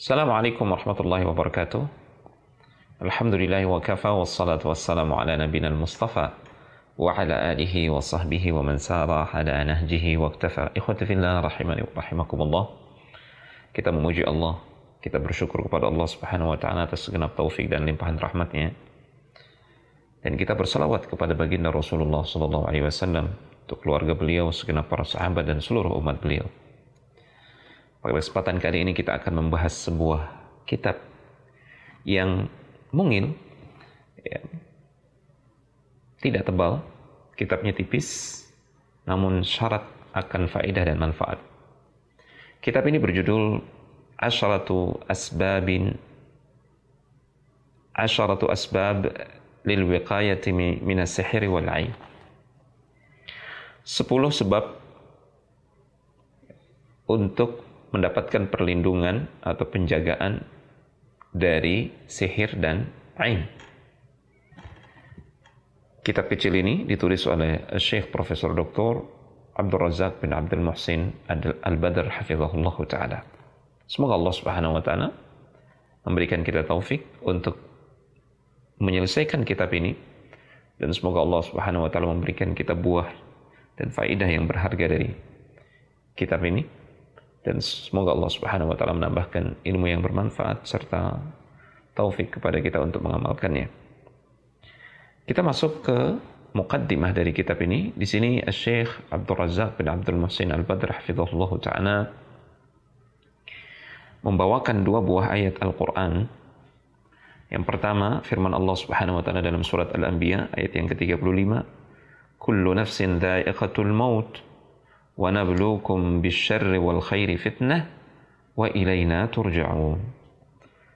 Assalamualaikum warahmatullahi wabarakatuh. Alhamdulillahi wa kafa wassalatu wassalamu ala nabina al-mustafa wa ala alihi wa sahbihi wa man sara ala nahjihi wa iktafa. Ikhwati fillah rahimani wa rahimakumullah. Kita memuji Allah, kita bersyukur kepada Allah Subhanahu wa taala atas segenap taufik dan limpahan rahmatnya. Dan kita bersalawat kepada baginda Rasulullah sallallahu alaihi wasallam, untuk keluarga beliau, segenap para sahabat dan seluruh umat beliau. Pada kesempatan kali ini kita akan membahas sebuah kitab yang mungil, ya, tidak tebal, kitabnya tipis, namun syarat akan faedah dan manfaat. Kitab ini berjudul Asharatu Asbab lil Wiqayati minas Sihri wal 'Ain. 10 sebab untuk mendapatkan perlindungan atau penjagaan dari sihir dan ain. Kitab kecil ini ditulis oleh Syekh Profesor Dr. Abdul Razak bin Abdul Muhsin Al-Badr hafizahullah ta'ala. Semoga Allah Subhanahu wa ta'ala memberikan kita taufik untuk menyelesaikan kitab ini, dan semoga Allah Subhanahu wa ta'ala memberikan kita buah dan faidah yang berharga dari kitab ini. Dan semoga Allah Subhanahu wa taala menambahkan ilmu yang bermanfaat serta taufik kepada kita untuk mengamalkannya. Kita masuk ke muqaddimah dari kitab ini. Di sini Syekh Abdul Razak bin Abdul Muhsin Al-Badr hafizahullah ta'ala membawakan 2 buah ayat Al-Qur'an. Yang pertama, firman Allah Subhanahu wa taala dalam surat Al-Anbiya ayat yang ke-35, "Kullu nafsin dha'iqatul maut wa nabluukum bisyarri wal khairi fitnah wa ilaina turja'un."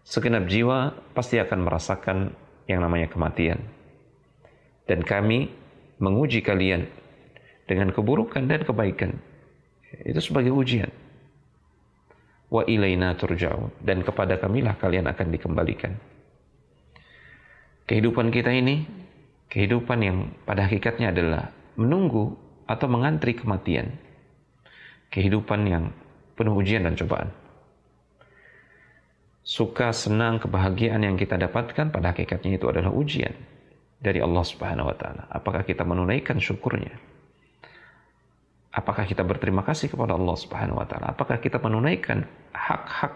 Segenap jiwa pasti akan merasakan yang namanya kematian, dan kami menguji kalian dengan keburukan dan kebaikan. Itu sebagai ujian. Wa ilaina turja'un, dan kepada kamilah kalian akan dikembalikan. Kehidupan kita ini kehidupan yang pada hakikatnya adalah menunggu atau mengantri kematian. Kehidupan yang penuh ujian dan cobaan. Suka, senang, kebahagiaan yang kita dapatkan pada hakikatnya itu adalah ujian dari Allah Subhanahu wa taala. Apakah kita menunaikan syukurnya? Apakah kita berterima kasih kepada Allah Subhanahu wa taala? Apakah kita menunaikan hak-hak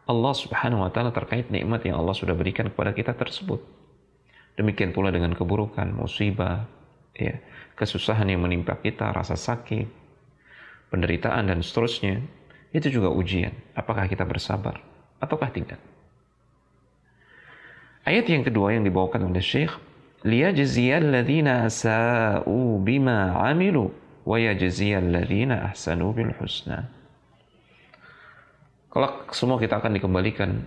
Allah Subhanahu wa taala terkait nikmat yang Allah sudah berikan kepada kita tersebut? Demikian pula dengan keburukan, musibah, ya, kesusahan yang menimpa kita, rasa sakit, penderitaan dan seterusnya, itu juga ujian. Apakah kita bersabar ataukah tidak? Ayat yang kedua yang dibawakan oleh Syekh, liyajziyal ladzina asa'u bima 'amilu wa yajziyal ladzina ahsanu bil husna. Kelak semua kita akan dikembalikan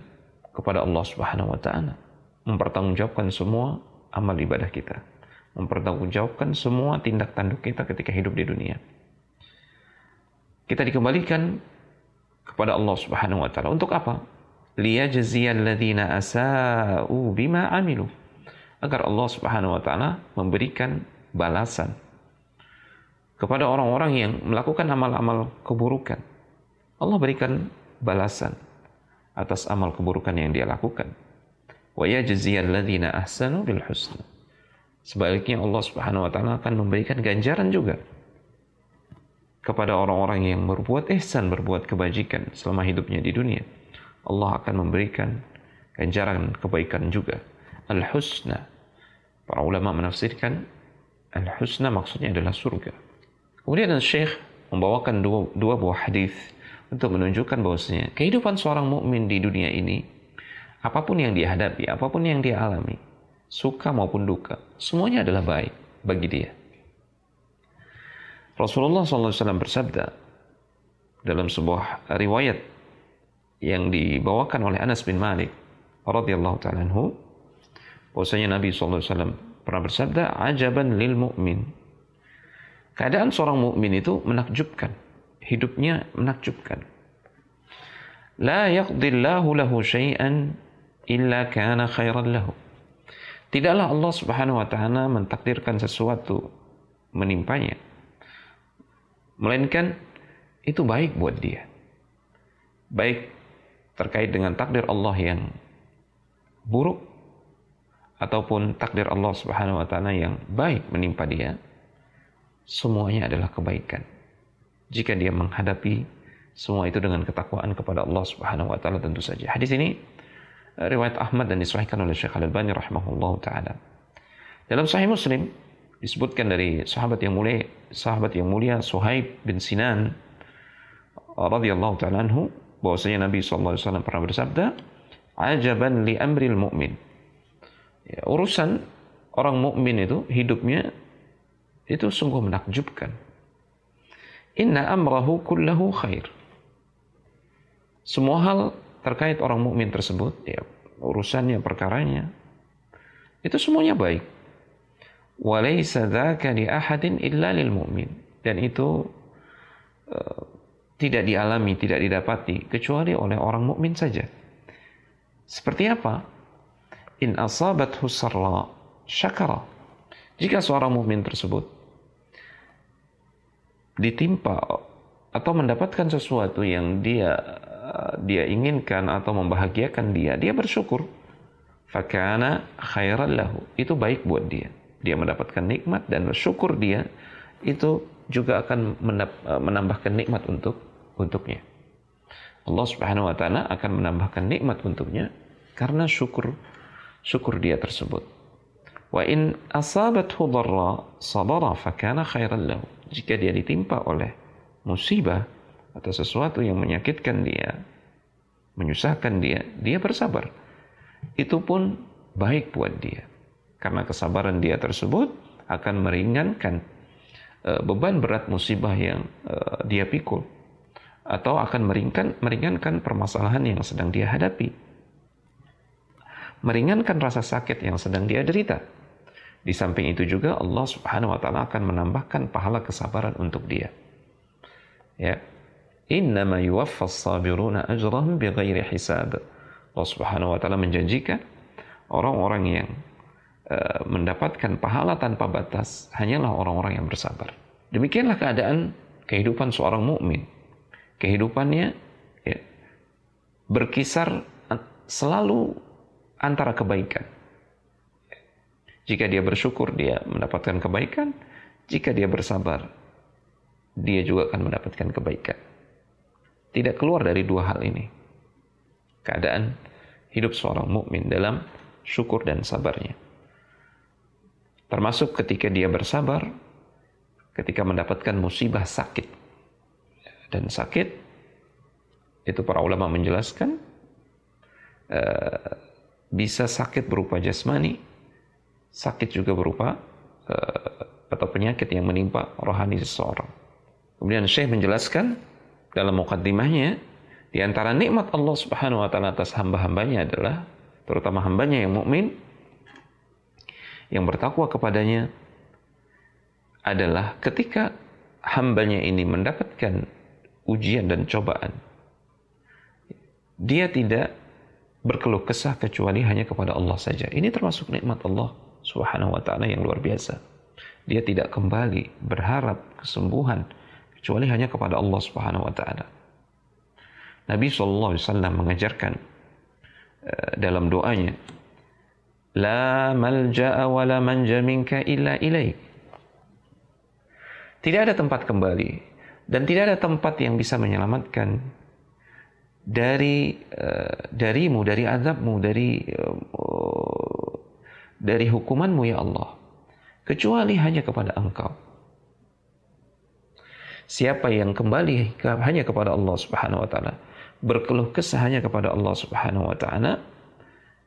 kepada Allah Subhanahu wa taala, mempertanggungjawabkan semua amal ibadah kita, mempertanggungjawabkan semua tindak tanduk kita ketika hidup di dunia. Kita dikembalikan kepada Allah Subhanahu wa taala untuk apa? Liyajziyal ladzina asa'u bima 'amilu, agar Allah Subhanahu wa taala memberikan balasan kepada orang-orang yang melakukan amal-amal keburukan. Allah berikan balasan atas amal keburukan yang dia lakukan. Wa yajziyal ladzina ahsanu bil husna. Sebaliknya Allah Subhanahu wa taala akan memberikan ganjaran juga kepada orang-orang yang berbuat ihsan, berbuat kebajikan selama hidupnya di dunia. Allah akan memberikan ganjaran kebaikan juga. Al-husna, para ulama menafsirkan al-husna maksudnya adalah surga. Kemudian Syekh membawakan dua buah hadis untuk menunjukkan bahwasanya kehidupan seorang mukmin di dunia ini, apapun yang dia hadapi, apapun yang dia alami, suka maupun duka, semuanya adalah baik bagi dia. Rasulullah SAW bersabda dalam sebuah riwayat yang dibawakan oleh Anas bin Malik radhiyallahu ta'ala anhu, bahwasanya Nabi SAW pernah bersabda, ajaban lil mu'min. Keadaan seorang mukmin itu menakjubkan, hidupnya menakjubkan. La yaqdillahu lahu syai'an illa kana khairan lahu. Tidaklah Allah Subhanahu wa taala mentakdirkan sesuatu menimpanya, melainkan itu baik buat dia. Baik terkait dengan takdir Allah yang buruk ataupun takdir Allah Subhanahu wa taala yang baik menimpa dia, semuanya adalah kebaikan. Jika dia menghadapi semua itu dengan ketakwaan kepada Allah Subhanahu wa taala tentu saja. Hadis ini riwayat Ahmad dan disahihkan oleh Syekh Al-Albani rahimahullahu taala. Dalam Sahih Muslim disebutkan dari sahabat yang mulia Suhaib bin Sinan radhiyallahu taala anhu bahwasanya Nabi sallallahu alaihi wasallam pernah bersabda, "Ajaban li amril mu'min." Ya, urusan orang mukmin itu hidupnya itu sungguh menakjubkan. Inna amrahu kullahu khair. Semua hal terkait orang mukmin tersebut, ya, urusannya, perkaranya, itu semuanya baik. Walaysa dzaka li ahadin illa lil mu'min. Dan itu tidak dialami, tidak didapati kecuali oleh orang mukmin saja. Seperti apa? In asabathu sarra syakara. Jika seorang mukmin tersebut ditimpa atau mendapatkan sesuatu yang dia inginkan atau membahagiakan dia bersyukur. Fakana khairan lahu. Itu baik buat dia. Dia mendapatkan nikmat dan bersyukur dia itu juga akan menambahkan nikmat untuknya. Allah Subhanahu wa taala akan menambahkan nikmat untuknya karena syukur dia tersebut. Wa in asabathu dharra sabara fakana khairan lahu. Jika dia ditimpa oleh musibah atau sesuatu yang menyakitkan dia, menyusahkan dia bersabar. Itu pun baik buat dia. Karena kesabaran dia tersebut akan meringankan beban berat musibah yang dia pikul. Atau akan meringankan permasalahan yang sedang dia hadapi. Meringankan rasa sakit yang sedang dia derita. Di samping itu juga Allah Subhanahu wa taala akan menambahkan pahala kesabaran untuk dia. Ya. Innama yuwaffas sabiruna ajrahum bighairi hisab. Allah Subhanahu wa taala menjanjikan orang-orang yang mendapatkan pahala tanpa batas hanyalah orang-orang yang bersabar. Demikianlah keadaan kehidupan seorang mukmin. Kehidupannya ya, berkisar selalu antara kebaikan. Jika dia bersyukur, dia mendapatkan kebaikan. Jika dia bersabar, dia juga akan mendapatkan kebaikan. Tidak keluar dari dua hal ini. Keadaan hidup seorang mukmin dalam syukur dan sabarnya. Termasuk ketika dia bersabar, ketika mendapatkan musibah sakit. Dan sakit, itu para ulama menjelaskan, bisa sakit berupa jasmani, sakit juga berupa atau penyakit yang menimpa rohani seseorang. Kemudian Syekh menjelaskan dalam muqaddimahnya, di antara nikmat Allah Subhanahu wa taala atas hamba-hambanya adalah, terutama hambanya yang mukmin, yang bertakwa kepadanya, adalah ketika hambanya ini mendapatkan ujian dan cobaan, dia tidak berkeluh kesah kecuali hanya kepada Allah saja. Ini termasuk nikmat Allah Subhanahu wa taala yang luar biasa. Dia tidak kembali berharap kesembuhan kecuali hanya kepada Allah Subhanahu wa taala. Nabi sallallahu alaihi wasallam mengajarkan dalam doanya, la malja'a wa la manja minka illa ilaik. Tidak ada tempat kembali dan tidak ada tempat yang bisa menyelamatkan darimu, dari azabmu, dari hukumanmu ya Allah, kecuali hanya kepada Engkau. Siapa yang kembali hanya kepada Allah Subhanahu wa taala, berkeluh kesah hanya kepada Allah Subhanahu wa taala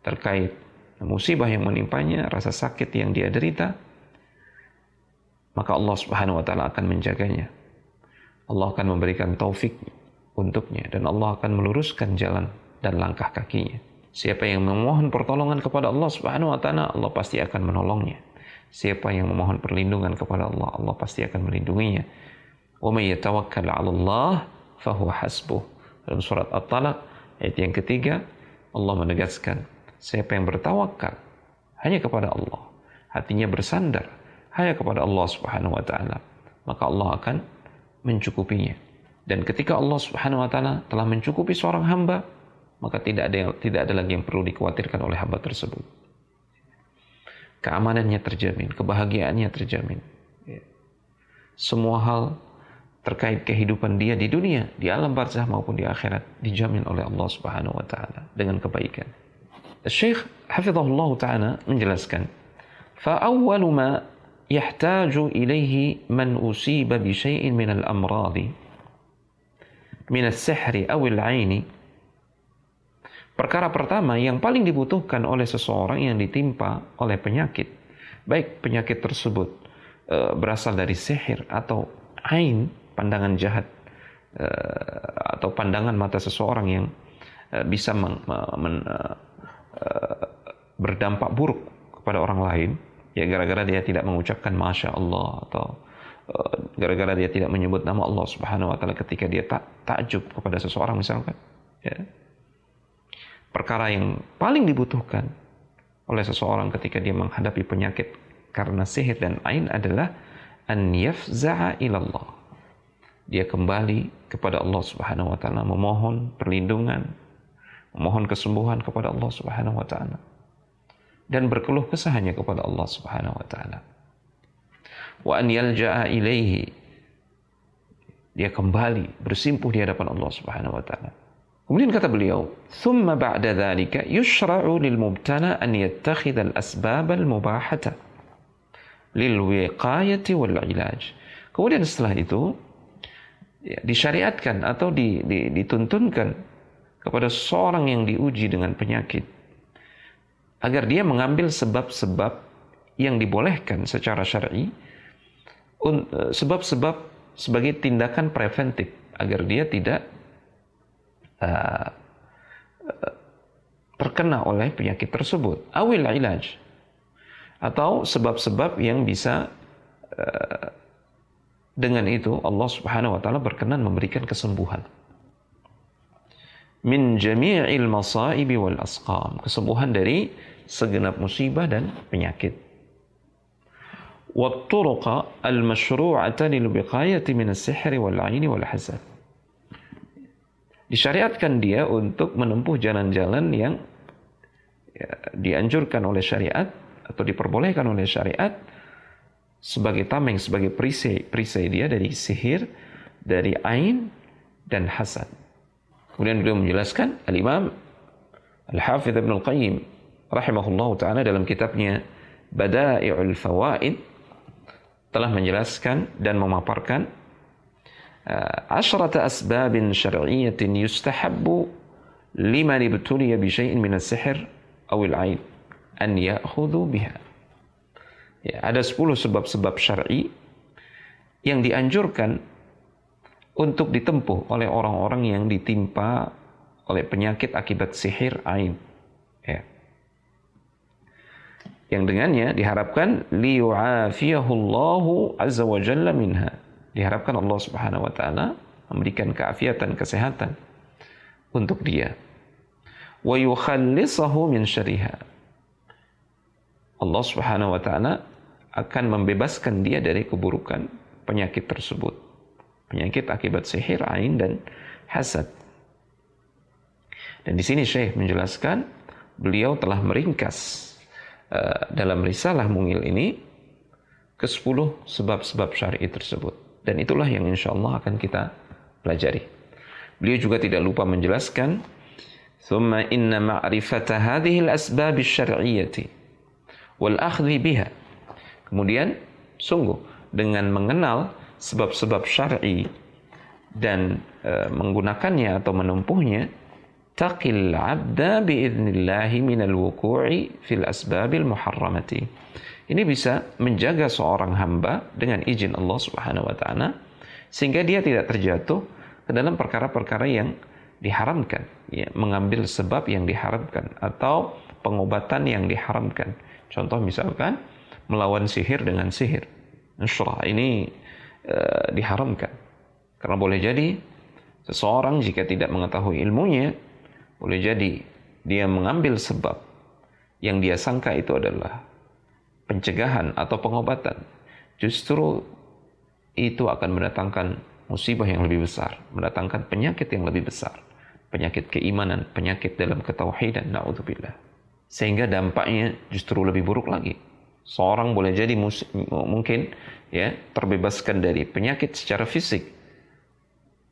terkait musibah yang menimpanya, rasa sakit yang dia derita, maka Allah Subhanahu wa taala akan menjaganya. Allah akan memberikan taufik untuknya dan Allah akan meluruskan jalan dan langkah kakinya. Siapa yang memohon pertolongan kepada Allah Subhanahu wa taala, Allah pasti akan menolongnya. Siapa yang memohon perlindungan kepada Allah, Allah pasti akan melindunginya. Wa may yatawakkal 'ala Allah fa huwa hasbuh. Dalam surat At-Talaq ayat yang ketiga, Allah menegaskan, siapa yang bertawakal hanya kepada Allah, hatinya bersandar hanya kepada Allah Subhanahu wa taala, maka Allah akan mencukupinya. Dan ketika Allah Subhanahu wa taala telah mencukupi seorang hamba, maka tidak ada lagi yang perlu dikhawatirkan oleh hamba tersebut. Keamanannya terjamin, kebahagiaannya terjamin. Semua hal terkait kehidupan dia di dunia, di alam barzah maupun di akhirat, dijamin oleh Allah Subhanahu wa taala dengan kebaikan. Syekh hafizahullah taala menjelaskan, fa awwalu ma yahtaju ilaihi man usiba bi syai'in min al-amradi min as-sihri aw al-'aini. Perkara pertama yang paling dibutuhkan oleh seseorang yang ditimpa oleh penyakit, baik penyakit tersebut berasal dari sihir atau ain, pandangan jahat, atau pandangan mata seseorang yang bisa berdampak buruk kepada orang lain, ya gara-gara dia tidak mengucapkan Masya Allah, atau gara-gara dia tidak menyebut nama Allah Subhanahu wa taala ketika dia takjub kepada seseorang misalkan, ya. Perkara yang paling dibutuhkan oleh seseorang ketika dia menghadapi penyakit karena sihir dan ain adalah an yafza'a ilallah. Dia kembali kepada Allah Subhanahu wa taala, memohon perlindungan, memohon kesembuhan kepada Allah Subhanahu wa taala, dan berkeluh kesah hanya kepada Allah Subhanahu wa taala. Wa an yalja'a ilaihi. Dia kembali bersimpuh di hadapan Allah Subhanahu wa taala. Kemudian kata beliau, "Thumma ba'da dzalika yushra'u lil mubtala an yattakhidha al-asbab al-mubahata lil wiqayati wal 'ilaj." Kemudian setelah itu ya, disyariatkan atau dituntunkan kepada seorang yang diuji dengan penyakit agar dia mengambil sebab-sebab yang dibolehkan secara syar'i, sebab-sebab sebagai tindakan preventif agar dia tidak terkena oleh penyakit tersebut, awil ilaj, atau sebab-sebab yang bisa dengan itu Allah Subhanahu wa taala berkenan memberikan kesembuhan. Min jami'il masaibi wal asqam, kesembuhan dari segenap musibah dan penyakit. Wat turuqa al masyru'ata lil wiqayati min as-sihri wal 'aini wal hasad. Disyariatkan dia untuk menempuh jalan-jalan yang dianjurkan oleh syariat atau diperbolehkan oleh syariat sebagai tameng, sebagai perisai dia dari sihir, dari ain dan hasad. Kemudian beliau menjelaskan, Al-Imam Al-Hafidh Ibn Al-Qayyim rahimahullah ta'ala dalam kitabnya Bada'i'ul Fawaid telah menjelaskan dan memaparkan 10 asbabin syar'iyyatin yustahabbu liman ibtuliya bi syai'in min as-sihr aw al-'ain an ya'khudhu biha. Ya, ada 10 sebab-sebab syar'i yang dianjurkan untuk ditempuh oleh orang-orang yang ditimpa oleh penyakit akibat sihir ain. Ya. Yang dengannya diharapkan liyu'afiyahu Allahu azza wa jalla minha. Diharapkan Allah Subhanahu wa taala memberikan keafiatan, kesehatan untuk dia. Wa yukhallisahu min syarriha. Allah Subhanahu wa taala akan membebaskan dia dari keburukan penyakit tersebut. Penyakit akibat sihir, ain dan hasad. Dan di sini Syekh menjelaskan, beliau telah meringkas dalam risalah Mungil ini ke-10 sebab-sebab syar'i tersebut. Dan itulah yang insya Allah akan kita pelajari. Beliau juga tidak lupa menjelaskan, "Thumma inna ma'rifata hadhihi al-asbab asy-syar'iyyati wal akhdhi biha." Kemudian, sungguh dengan mengenal sebab-sebab syar'i dan menggunakannya atau menempuhnya, taqil 'abda bi'idnillahi minal wuqu'i fil asbabil muharramati. Ini bisa menjaga seorang hamba dengan izin Allah Subhanahu wa taala sehingga dia tidak terjatuh ke dalam perkara-perkara yang diharamkan, ya, mengambil sebab yang diharamkan atau pengobatan yang diharamkan. Contoh misalkan melawan sihir dengan sihir. Nusrah ini diharamkan. Karena boleh jadi seseorang jika tidak mengetahui ilmunya, boleh jadi dia mengambil sebab yang dia sangka itu adalah pencegahan atau pengobatan, justru itu akan mendatangkan musibah yang lebih besar, mendatangkan penyakit yang lebih besar. penyakit keimanan, penyakit dalam ketauhidan, naudzubillah. Sehingga dampaknya justru lebih buruk lagi. Seorang boleh jadi mungkin ya terbebaskan dari penyakit secara fisik,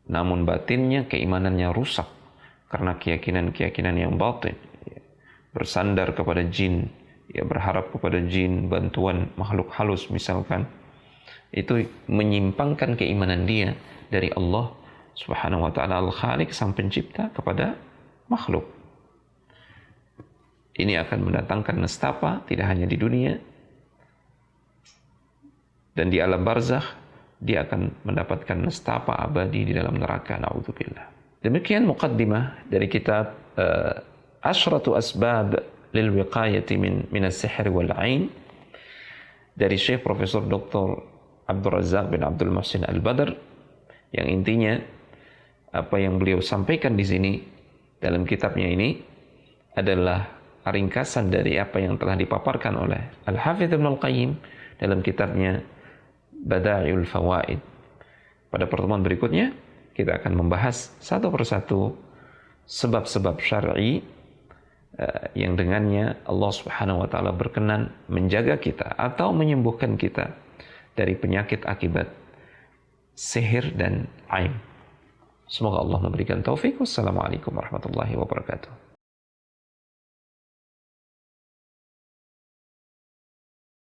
namun batinnya, keimanannya rusak karena keyakinan-keyakinan yang batin, ya. Bersandar kepada jin, ya, berharap kepada jin, bantuan makhluk halus misalkan, itu menyimpangkan keimanan dia dari Allah Subhanahu wa ta'ala Al-Khaliq, sang pencipta, kepada makhluk. Ini akan mendatangkan nestapa tidak hanya di dunia, dan di alam barzakh dia akan mendapatkan nestapa abadi di dalam neraka, naudzubillah. Demikian muqaddimah dari kitab Asyratu Asbab lil Wiqayati min as-Sihr wal 'Ain dari Syekh Profesor Dr. Abdul Razak bin Abdul Muhsin Al-Badr, yang intinya apa yang beliau sampaikan di sini dalam kitabnya ini adalah ringkasan dari apa yang telah dipaparkan oleh Al-Hafidz Ibnu Al-Qayyim dalam kitabnya Bada'iul Fawaid. Pada pertemuan berikutnya kita akan membahas satu persatu sebab-sebab syar'i yang dengannya Allah Subhanahu wa taala berkenan menjaga kita atau menyembuhkan kita dari penyakit akibat sihir dan ain. Semoga Allah memberikan taufik. Wassalamualaikum warahmatullahi wabarakatuh.